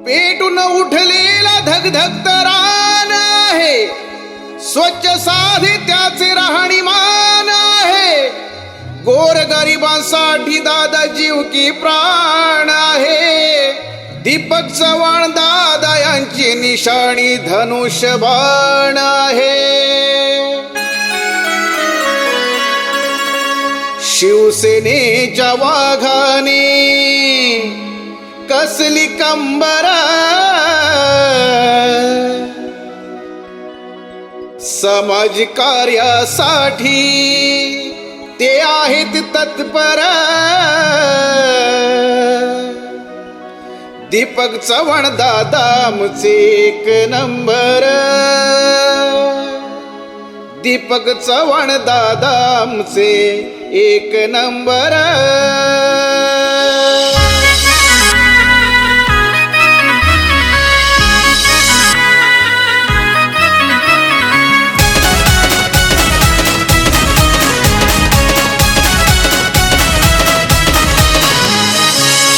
पेटून उठलेला धगधगत रान आहे, स्वच्छ साधे त्याचे राहणीमान आहे. गोरगरिबांसाठी दादा जीव की प्राण आहे. दीपक चव्हाण दादा यांची निशाणी धनुष्यबाण आहे. शिवसेनेच्या वाघाने कसली कंबर, समाज कार्यासाठी ते आहेत तत्पर. दीपक चव्हाण दादा आमचे एक नंबर. दीपक चव्हाण दादा आमचे एक नंबर.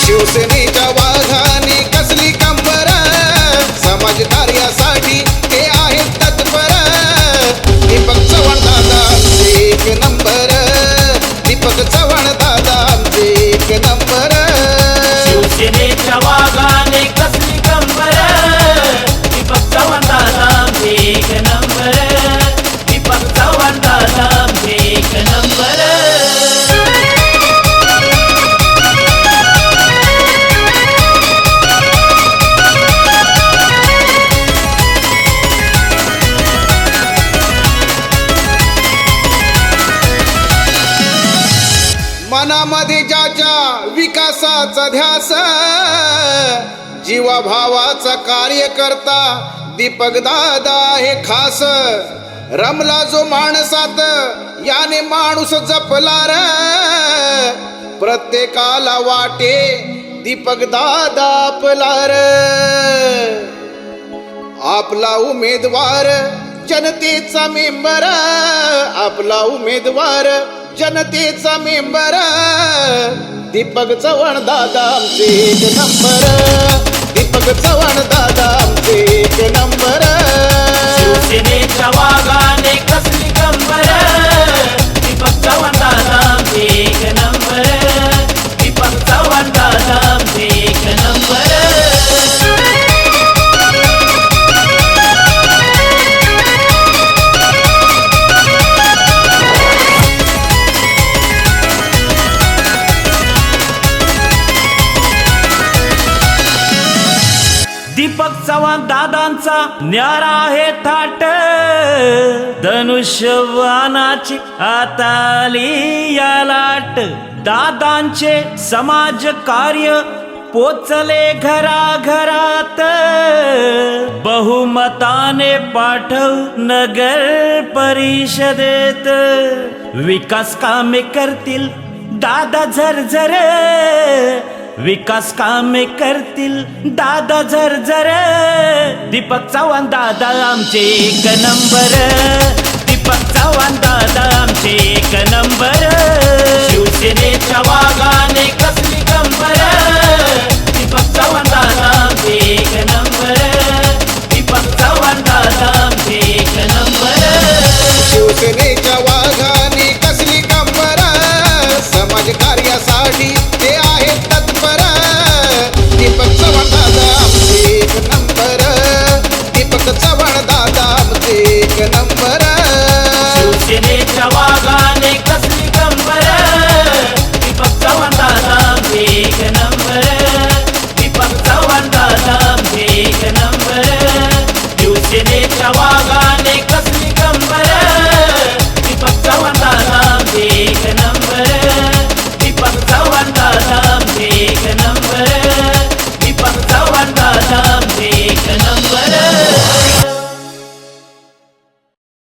शिवसेनेच्या वाघाने कसली कंबर, समाज कार्यासाठी ते आहेत तत्पर. दीपक चव्हाण दादा आमचे एक नंबर. दीपक चव्हाण दादा आमचे एक नंबर. शिवसेनेच्या वाघाने कसली कंबर, दीपक चव्हाण दादा आमचे एक नंबर. दीपक चव्हाण दादा आमचे एक नंबर. मनामध्ये ज्याच्या विकासाचा ध्यास, जीवाभावाचा कार्यकर्ता दीपक दादा हे खास. रमला जो माणसात याने माणूस जपला र, प्रत्येकाला वाटे दीपक दादा आपला र. आपला उमेदवार जनतेचा मेंबर, आपला उमेदवार जनतेचा मेंबर. दीपक चव्हाण दादा आमचे एक नंबर. दीपक चव्हाण दादा आमचे एक नंबर. शिवसेनेच्या वाघाने कसली कंबर, दीपक चव्हाण दादा आमचे एक नंबर. दीपक चव्हाण दादा आमचे एक नंबर. दीपक चव्हाण दादांचा न्यारा आहे थाट, धनुष्यबाणाची आताली या लाट. दादांचे समाज कार्य पोचले घराघरात, बहुमताने पाठव नगर परिषदेत. विकास कामे करतील दादा झरझर, विकास कामे करतील दादा झरझर. दीपक चव्हाण दादा आमचे एक नंबर. दीपक चव्हाण दादा आमचे एक नंबर. शिवसेनेच्या वाघाने कसली कंबर, दीपक चव्हाण